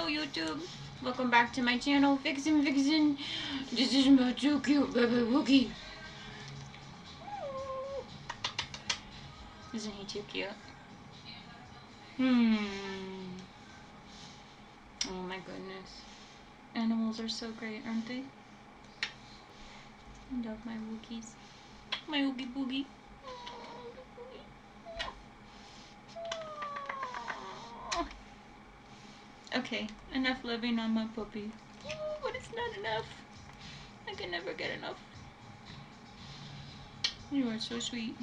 Hello YouTube, welcome back to my channel, Vixen. This is my too cute baby Wookie. Isn't he too cute? Oh my goodness. Animals are so great, aren't they? I love my Wookies. My Oogie Boogie. Okay, enough loving on my puppy. But it's not enough. I can never get enough. You are so sweet.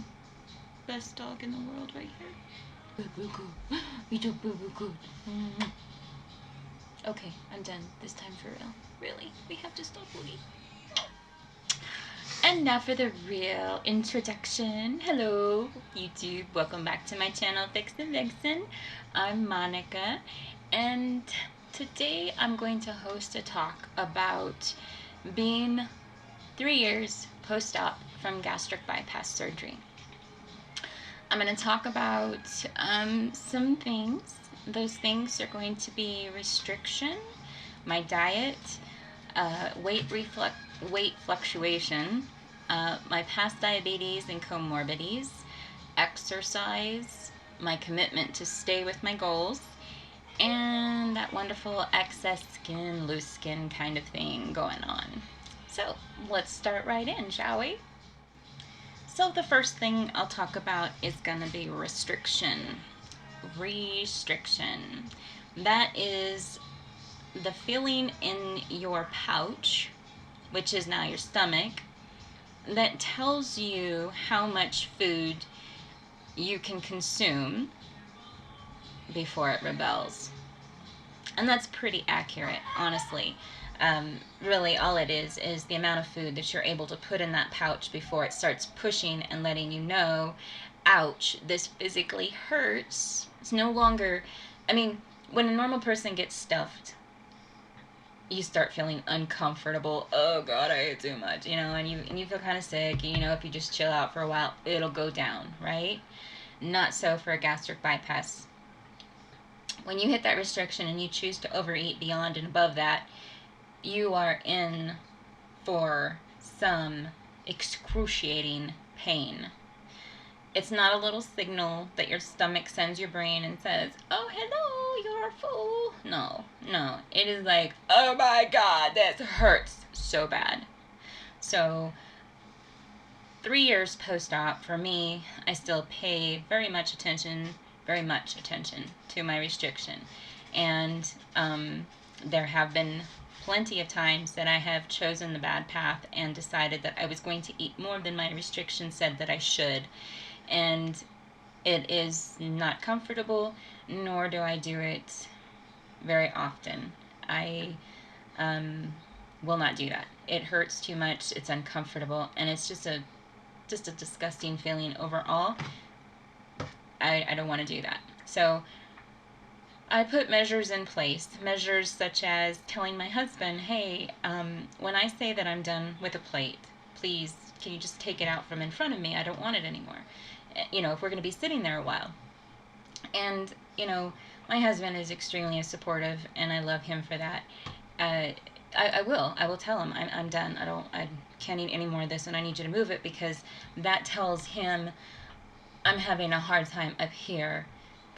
Best dog in the world right here. You do boo-boo good. Okay, I'm done. This time for real. Really, we have to stop Woogie. And now for the real introduction. Hello, YouTube. Welcome back to my channel, Vixen. I'm Monica, and today I'm going to host a talk about being 3 years post-op from gastric bypass surgery. I'm going to talk about some things. Those things are going to be restriction, my diet, weight fluctuation, my past diabetes and comorbidities, exercise, my commitment to stay with my goals, and that wonderful excess skin, loose skin kind of thing going on. So let's start right in, shall we? So the first thing I'll talk about is going to be restriction. Restriction. That is the feeling in your pouch, which is now your stomach, that tells you how much food you can consume before it rebels. And that's pretty accurate, honestly. Really all it is the amount of food that you're able to put in that pouch before it starts pushing and letting you know, ouch, this physically hurts. It's no longer, I mean, when a normal person gets stuffed, you start feeling uncomfortable. Oh God, I ate too much, you know, and you feel kind of sick. You know, if you just chill out for a while, it'll go down, right? Not so for a gastric bypass. When you hit that restriction and you choose to overeat beyond and above that, you are in for some excruciating pain. It's not a little signal that your stomach sends your brain and says, oh, hello, you're full. No. It is like, oh my God, this hurts so bad. So 3 years post-op, for me, I still pay very much attention to my restriction. And there have been plenty of times that I have chosen the bad path and decided that I was going to eat more than my restriction said that I should. And it is not comfortable, nor do I do it very often. I will not do that. It hurts too much, it's uncomfortable, and it's just a disgusting feeling overall. I don't want to do that. So I put measures in place, measures such as telling my husband, hey, when I say that I'm done with a plate, please, can you just take it out from in front of me? I don't want it anymore. You know, if we're going to be sitting there a while. And, you know, my husband is extremely supportive, and I love him for that. I will tell him, I'm done. I can't eat any more of this, and I need you to move it, because that tells him I'm having a hard time up here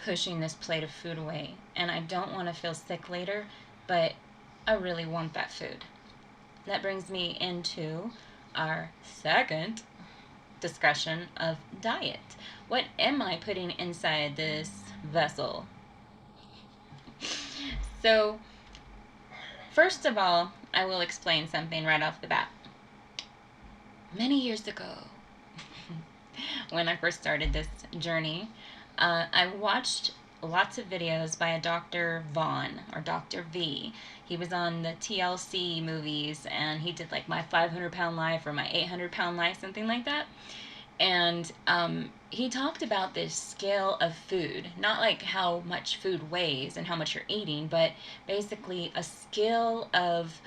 pushing this plate of food away, and I don't want to feel sick later, but I really want that food. That brings me into our second discussion of diet. What am I putting inside this vessel? So, first of all, I will explain something right off the bat. Many years ago, when I first started this journey, I watched lots of videos by a Dr. Vaughn, or Dr. V. He was on the TLC movies, and he did like My 500-Pound Life or My 800-Pound Life, something like that. And he talked about this scale of food, not like how much food weighs and how much you're eating, but basically a scale of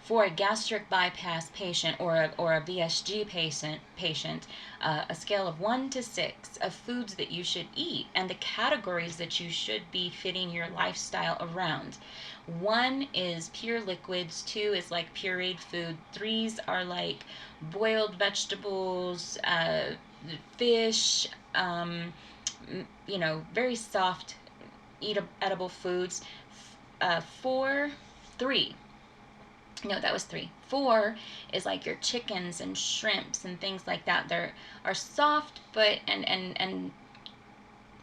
For a gastric bypass patient or a VSG patient, a scale of 1 to 6 of foods that you should eat and the categories that you should be fitting your lifestyle around. 1 is pure liquids, 2 is like pureed food, 3s are like boiled vegetables, fish, very soft, edible foods. 4, 3. No, that was 3. 4 is like your chickens and shrimps and things like that. They are soft, but and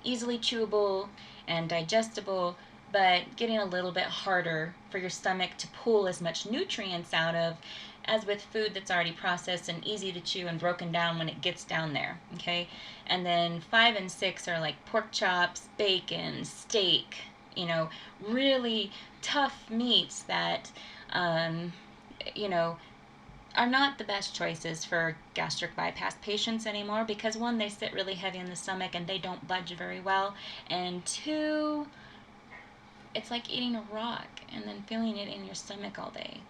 easily chewable and digestible, but getting a little bit harder for your stomach to pull as much nutrients out of as with food that's already processed and easy to chew and broken down when it gets down there. Okay, and then 5 and 6 are like pork chops, bacon, steak. Really tough meats that you know, are not the best choices for gastric bypass patients anymore because 1, they sit really heavy in the stomach and they don't budge very well, and 2, it's like eating a rock and then feeling it in your stomach all day.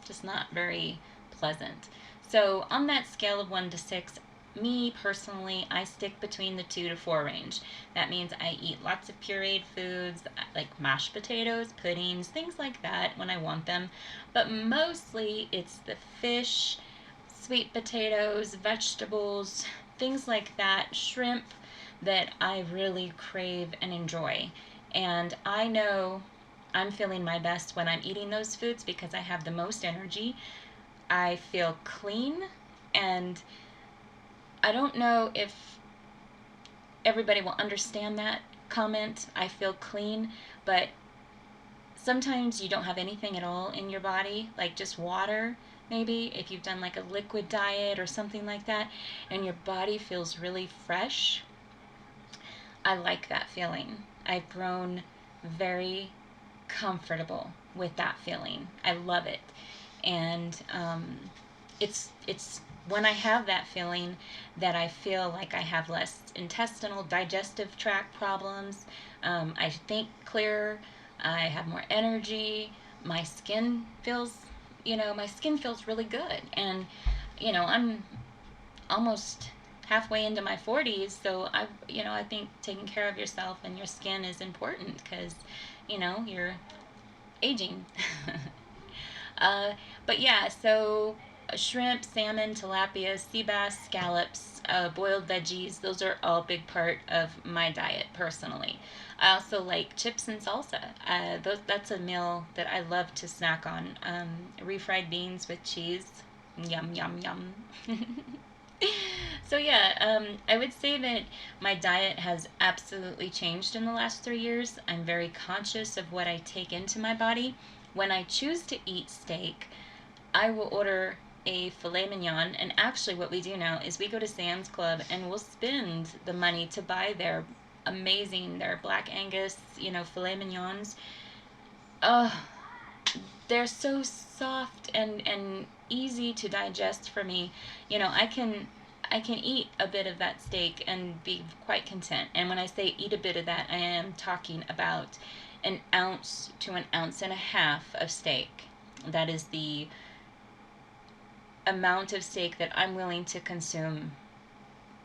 Just not very pleasant. So on that scale of 1 to 6, me personally, I stick between the 2 to 4 range. That means I eat lots of pureed foods like mashed potatoes, puddings, things like that when I want them. But mostly it's the fish, sweet potatoes, vegetables, things like that, shrimp that I really crave and enjoy. And I know I'm feeling my best when I'm eating those foods because I have the most energy. I feel clean, and I don't know if everybody will understand that comment, I feel clean, but sometimes you don't have anything at all in your body, like just water, maybe, if you've done like a liquid diet or something like that, and your body feels really fresh. I like that feeling. I've grown very comfortable with that feeling. I love it. And it's when I have that feeling that I feel like I have less intestinal digestive tract problems. I think clearer. I have more energy. My skin feels, my skin feels really good. And I'm almost halfway into my 40s, so I think taking care of yourself and your skin is important because you're aging. uh, but yeah, so shrimp, salmon, tilapia, sea bass, scallops, boiled veggies, those are all big part of my diet personally. I also like chips and salsa. That's a meal that I love to snack on. Refried beans with cheese. Yum, yum, yum. So yeah, I would say that my diet has absolutely changed in the last 3 years. I'm very conscious of what I take into my body. When I choose to eat steak, I will order a filet mignon, and actually what we do now is we go to Sam's Club and we'll spend the money to buy their Black Angus, filet mignons. Oh, they're so soft and easy to digest for me. I can eat a bit of that steak and be quite content. And when I say eat a bit of that, I am talking about an ounce to an ounce and a half of steak. That is the amount of steak that I'm willing to consume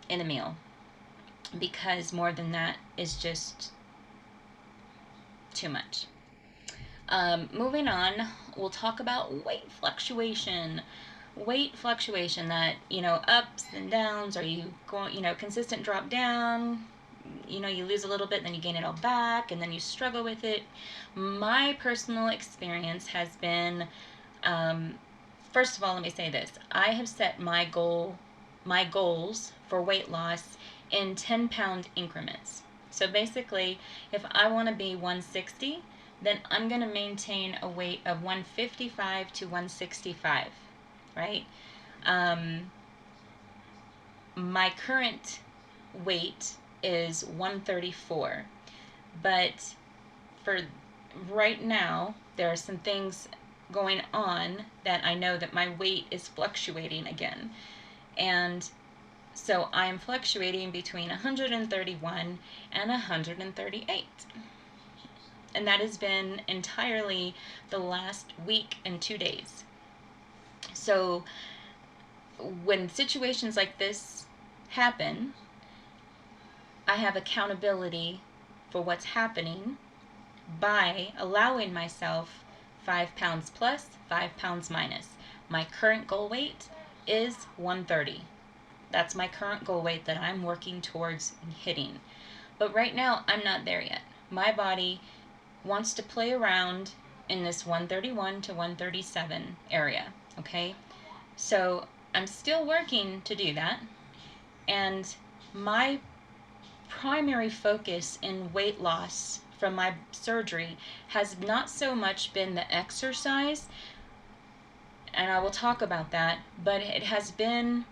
in a meal, because more than that is just too much. Moving on, we'll talk about weight fluctuation. Weight fluctuation, that, ups and downs, or you go, consistent drop down, you lose a little bit, then you gain it all back, and then you struggle with it. My personal experience has been, first of all, let me say this. I have set my goals for weight loss in 10-pound increments. So basically, if I want to be 160, then I'm going to maintain a weight of 155 to 165, right? My current weight is 134, but for right now, there are some things going on that I know that my weight is fluctuating again. And so I'm fluctuating between 131 and 138. And that has been entirely the last week and 2 days. So when situations like this happen, I have accountability for what's happening by allowing myself 5 pounds plus, 5 pounds minus. My current goal weight is 130. That's my current goal weight that I'm working towards hitting. But right now, I'm not there yet. My body wants to play around in this 131 to 137 area, okay? So I'm still working to do that. And my primary focus in weight loss from my surgery has not so much been the exercise, and I will talk about that, but it has been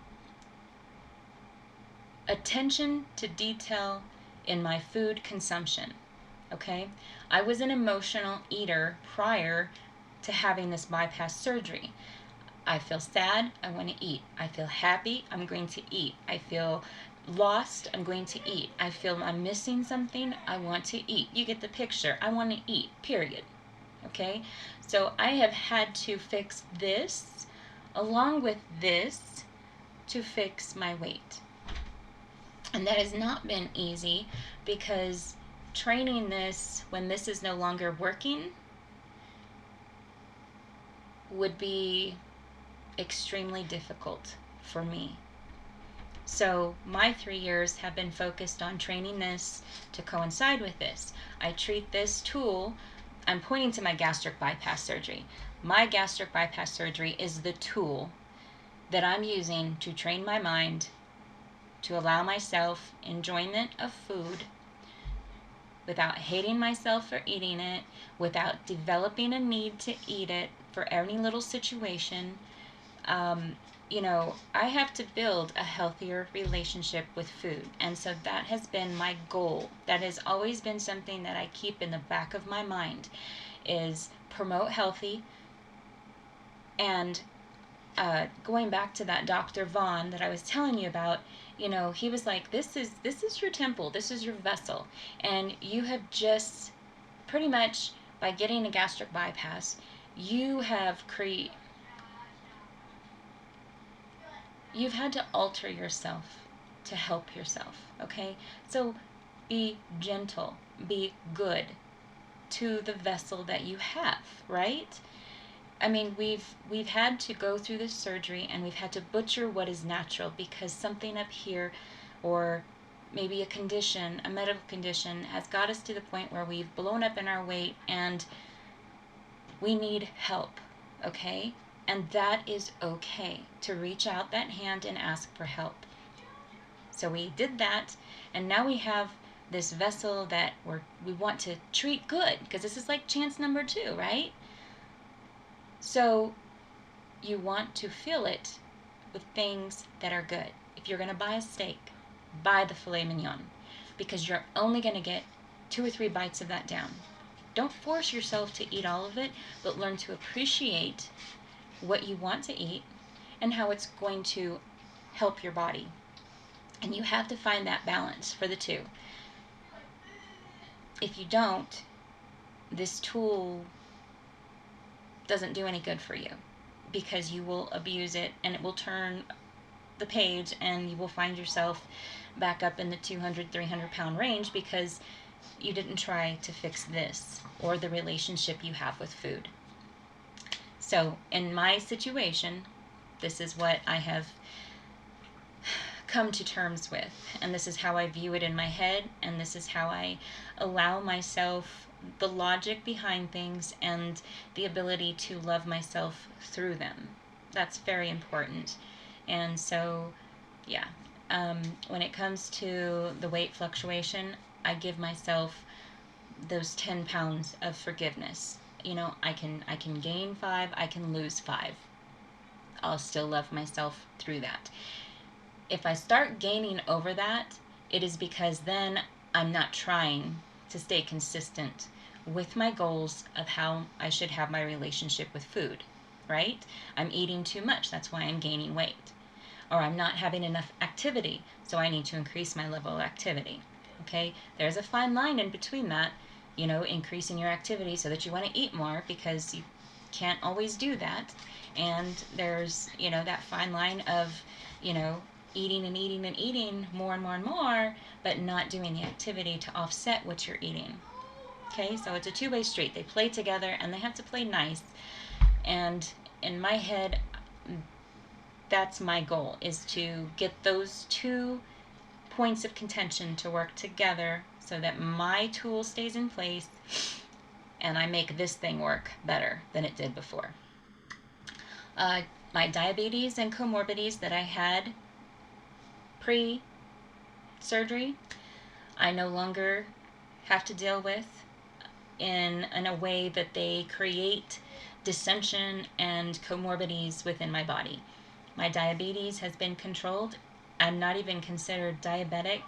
attention to detail in my food consumption. Okay? I was an emotional eater prior to having this bypass surgery. I feel sad, I want to eat. I feel happy, I'm going to eat. I feel lost, I'm going to eat. I feel I'm missing something, I want to eat. You get the picture. I want to eat, period. Okay? So I have had to fix this along with this to fix my weight. And that has not been easy because training this when this is no longer working would be extremely difficult for me. So my 3 years have been focused on training this to coincide with this. I treat this tool, I'm pointing to my gastric bypass surgery. My gastric bypass surgery is the tool that I'm using to train my mind to allow myself enjoyment of food without hating myself for eating it, without developing a need to eat it for any little situation. I have to build a healthier relationship with food. And so that has been my goal. That has always been something that I keep in the back of my mind, is promote healthy. And going back to that Dr. Vaughn that I was telling you about, he was like, this is your temple, this is your vessel. And you have just pretty much, by getting a gastric bypass, you've had to alter yourself to help yourself, okay? So be gentle, be good to the vessel that you have, right? I mean, we've had to go through this surgery and we've had to butcher what is natural because something up here, or maybe a condition, a medical condition, has got us to the point where we've blown up in our weight and we need help, okay? And that is okay to reach out that hand and ask for help. So we did that, and now we have this vessel that we want to treat good, because this is like chance number 2, right? So you want to fill it with things that are good. If you're going to buy a steak, buy the filet mignon, because you're only going to get 2 or 3 bites of that down. Don't force yourself to eat all of it, but learn to appreciate what you want to eat and how it's going to help your body. And you have to find that balance for the two. If you don't, this tool doesn't do any good for you, because you will abuse it and it will turn the page and you will find yourself back up in the 200, 300 pound range because you didn't try to fix this or the relationship you have with food. So in my situation, this is what I have come to terms with, and this is how I view it in my head, and this is how I allow myself the logic behind things and the ability to love myself through them. That's very important. And so, yeah, when it comes to the weight fluctuation, I give myself those 10 pounds of forgiveness. I can gain 5, I can lose 5. I'll still love myself through that. If I start gaining over that, it is because then I'm not trying to stay consistent with my goals of how I should have my relationship with food, right? I'm eating too much, that's why I'm gaining weight. Or I'm not having enough activity, so I need to increase my level of activity. Okay? There's a fine line in between that, increasing your activity so that you want to eat more, because you can't always do that. And there's, that fine line of, you know, eating and eating and eating more and more and more, but not doing the activity to offset what you're eating. Okay, so it's a two-way street. They play together and they have to play nice. And in my head, that's my goal, is to get those two points of contention to work together so that my tool stays in place and I make this thing work better than it did before. My diabetes and comorbidities that I had pre-surgery, I no longer have to deal with in a way that they create dissension and comorbidities within my body. My diabetes has been controlled. I'm not even considered diabetic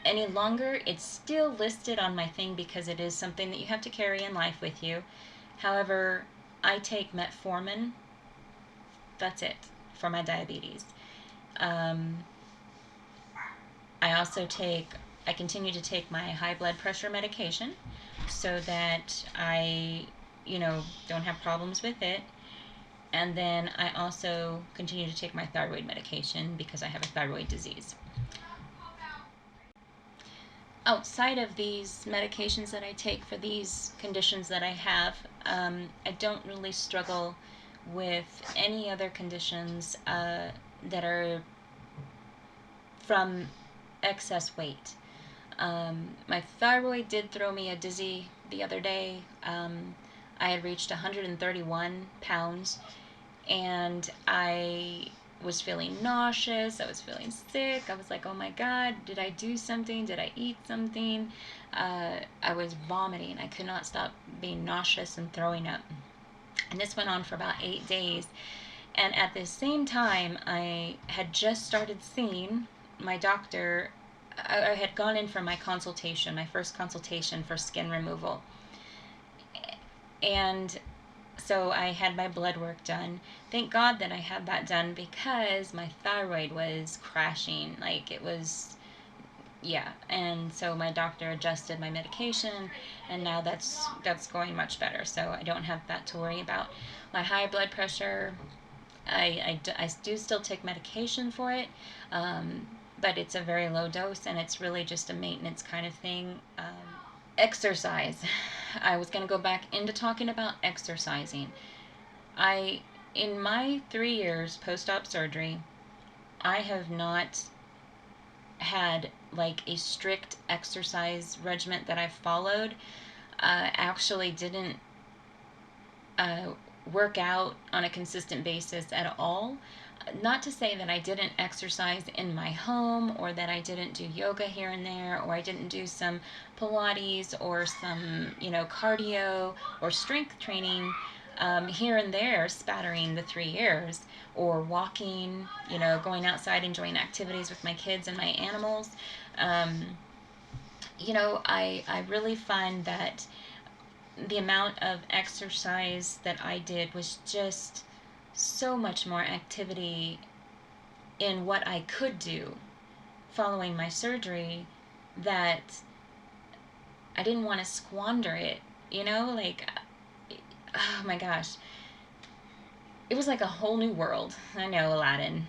any longer. It's still listed on my thing because it is something that you have to carry in life with you. However, I take metformin. That's it for my diabetes. I continue to take my high blood pressure medication so that I, don't have problems with it. And then I also continue to take my thyroid medication because I have a thyroid disease. Outside of these medications that I take for these conditions that I have, I don't really struggle with any other conditions that are from excess weight. My thyroid did throw me a dizzy the other day. I had reached 131 pounds, and I was feeling nauseous. I was feeling sick. I was like, oh my God, did I do something? Did I eat something? I was vomiting. I could not stop being nauseous and throwing up. And this went on for about 8 days. And at the same time, I had just started seeing my doctor. I had gone in for my consultation, my first consultation for skin removal. And so I had my blood work done. Thank God that I had that done, because my thyroid was crashing. Like, it was, yeah. And so my doctor adjusted my medication, and now that's going much better. So I don't have that to worry about. My high blood pressure, I do still take medication for it, but it's a very low dose, and it's really just a maintenance kind of thing. Exercise. I was going to go back into talking about exercising. In my 3 years post-op surgery, I have not had like a strict exercise regimen that I followed. Actually didn't work out on a consistent basis at all. Not to say that I didn't exercise in my home, or that I didn't do yoga here and there, or I didn't do some Pilates or some, cardio or strength training here and there, spattering the 3 years, or walking, going outside, enjoying activities with my kids and my animals. I really find that the amount of exercise that I did was just so much more activity in what I could do following my surgery, that I didn't want to squander it, like, oh my gosh. It was like a whole new world. I know, Aladdin.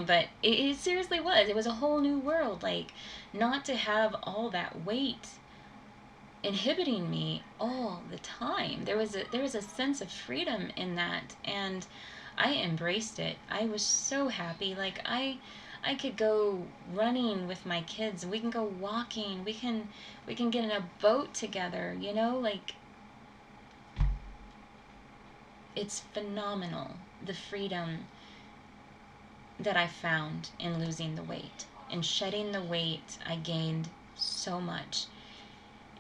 But it seriously was. It was a whole new world. Like, not to have all that weight inhibiting me all the time. There was a sense of freedom in that, and I embraced it. I was so happy. Like, I could go running with my kids, and we can go walking. We can get in a boat together, like, it's phenomenal, the freedom that I found in losing the weight. In shedding the weight, I gained so much.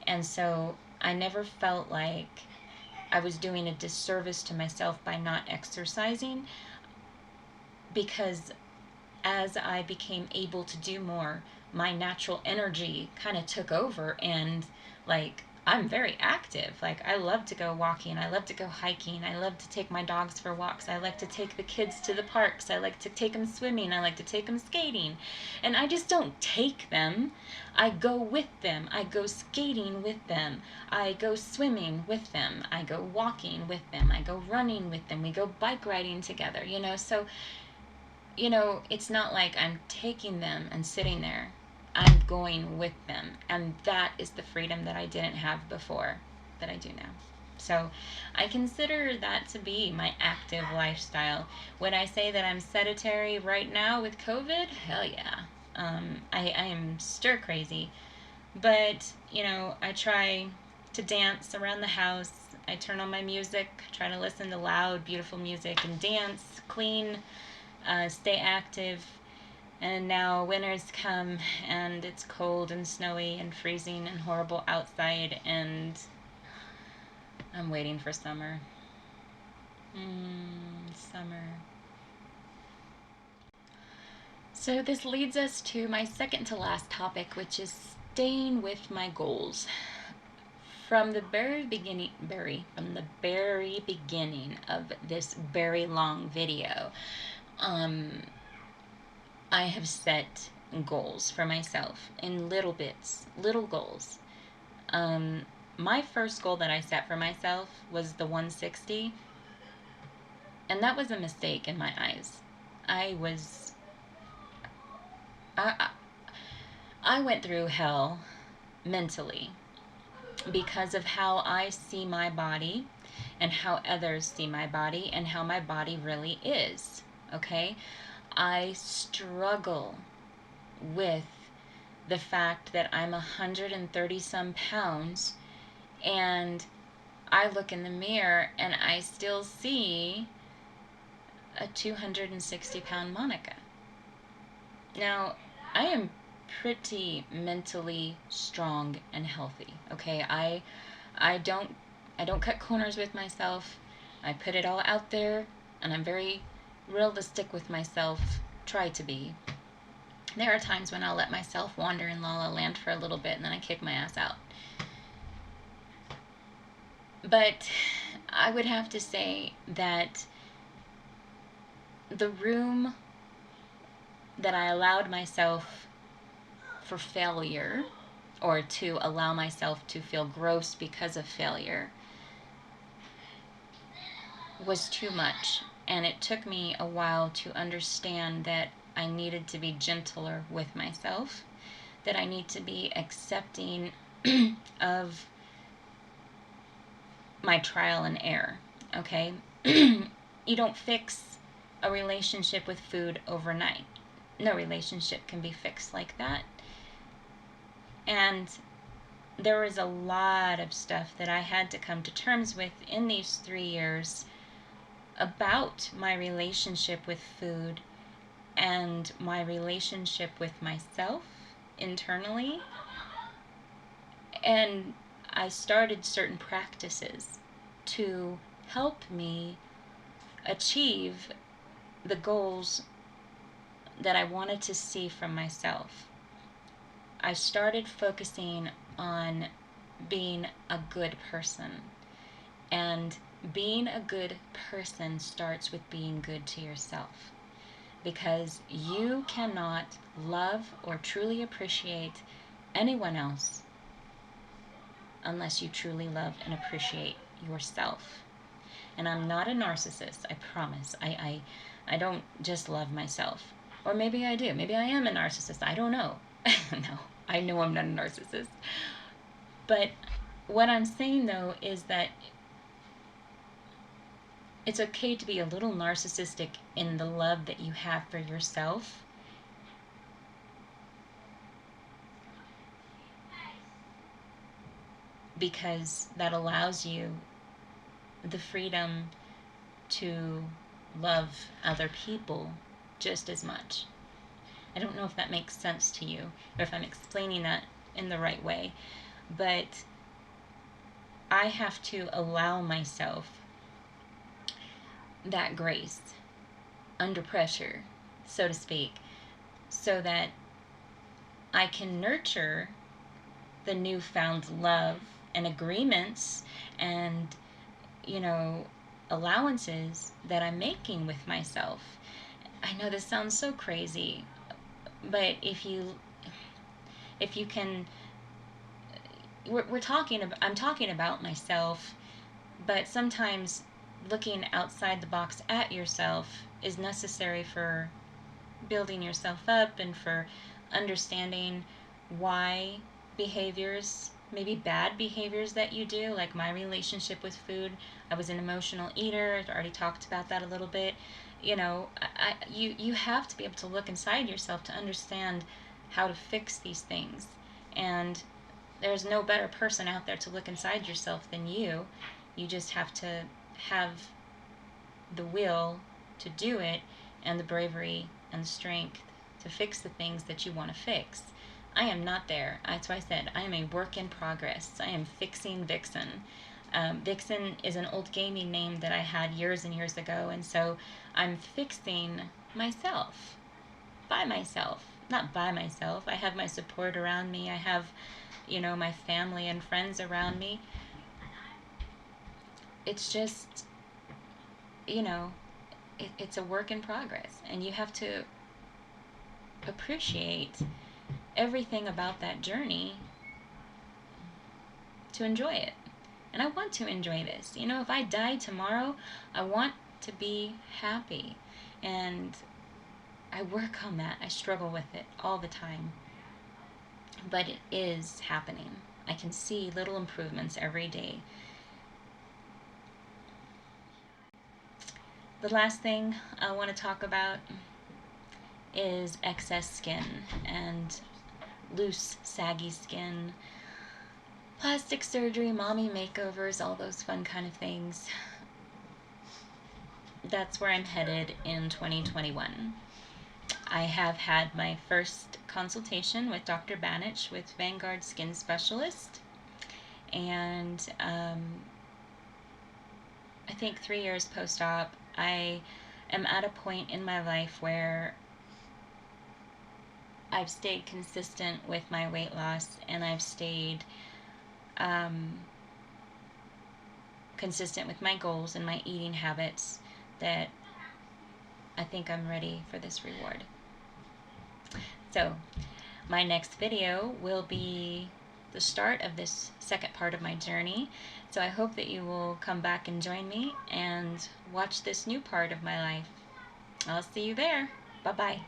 And so I never felt like I was doing a disservice to myself by not exercising, because as I became able to do more, my natural energy kind of took over, and like, I'm very active. Like, I love to go walking. I love to go hiking. I love to take my dogs for walks. I like to take the kids to the parks. I like to take them swimming. I like to take them skating. And I just don't take them. I go with them. I go skating with them. I go swimming with them. I go walking with them. I go running with them. We go bike riding together, you know? So, you know, it's not like I'm taking them and sitting there. I'm going with them. And that is the freedom that I didn't have before that I do now. So I consider that to be my active lifestyle. When I say that I'm sedentary right now with COVID, hell yeah. I am stir crazy. But, you know, I try to dance around the house. I turn on my music, try to listen to loud, beautiful music and dance, clean, stay active. And now winter's come and it's cold and snowy and freezing and horrible outside, and I'm waiting for summer. Summer. So this leads us to my second to last topic, which is staying with my goals. From the very beginning of this very long video, I have set goals for myself in little bits, little goals. My first goal that I set for myself was the 160, and that was a mistake in my eyes. I went through hell mentally because of how I see my body and how others see my body and how my body really is, okay? I struggle with the fact that I'm 130 some pounds, and I look in the mirror and I still see a 260 pound Monica. Now, I am pretty mentally strong and healthy, okay? I don't cut corners with myself. I put it all out there, and I'm very realistic with myself, try to be. There are times when I'll let myself wander in La La Land for a little bit and then I kick my ass out. But I would have to say that the room that I allowed myself for failure, or to allow myself to feel gross because of failure, was too much. And it took me a while to understand that I needed to be gentler with myself, that I need to be accepting of my trial and error, okay? You don't fix a relationship with food overnight. No relationship can be fixed like that. And there was a lot of stuff that I had to come to terms with in these 3 years about my relationship with food and my relationship with myself internally. And I started certain practices to help me achieve the goals that I wanted to see from myself. I started focusing on being a good person. And being a good person starts with being good to yourself. Because you cannot love or truly appreciate anyone else unless you truly love and appreciate yourself. And I'm not a narcissist, I promise. I don't just love myself. Or maybe I do. Maybe I am a narcissist. I don't know. No, I know I'm not a narcissist. But what I'm saying, though, is that it's okay to be a little narcissistic in the love that you have for yourself. Because that allows you the freedom to love other people just as much. I don't know if that makes sense to you, or if I'm explaining that in the right way, but I have to allow myself that grace under pressure, so to speak, so that I can nurture the newfound love and agreements and, you know, allowances that I'm making with myself. I know this sounds so crazy, but if you can, we're talking about, I'm talking about myself, but sometimes looking outside the box at yourself is necessary for building yourself up and for understanding why behaviors, maybe bad behaviors that you do, like my relationship with food. I was an emotional eater. I already talked about that a little bit. You know, you have to be able to look inside yourself to understand how to fix these things. And there's no better person out there to look inside yourself than you. You just have to have the will to do it and the bravery and the strength to fix the things that you want to fix. I am not there. That's why I said I am a work in progress. I am fixing Vixen. Vixen is an old gaming name that I had years and years ago, and so I'm fixing myself by myself. Not by myself. I have my support around me. I have, you know, my family and friends around me. It's just, you know, it's a work in progress, and you have to appreciate everything about that journey to enjoy it. And I want to enjoy this. You know, if I die tomorrow, I want to be happy. And I work on that. I struggle with it all the time. But it is happening. I can see little improvements every day. The last thing I want to talk about is excess skin and loose, saggy skin, plastic surgery, mommy makeovers, all those fun kind of things. That's where I'm headed in 2021. I have had my first consultation with Dr. Banich with Vanguard Skin Specialist, and I think 3 years post-op, I am at a point in my life where I've stayed consistent with my weight loss, and I've stayed consistent with my goals and my eating habits, that I think I'm ready for this reward. So my next video will be the start of this second part of my journey. So I hope that you will come back and join me and watch this new part of my life. I'll see you there. Bye-bye.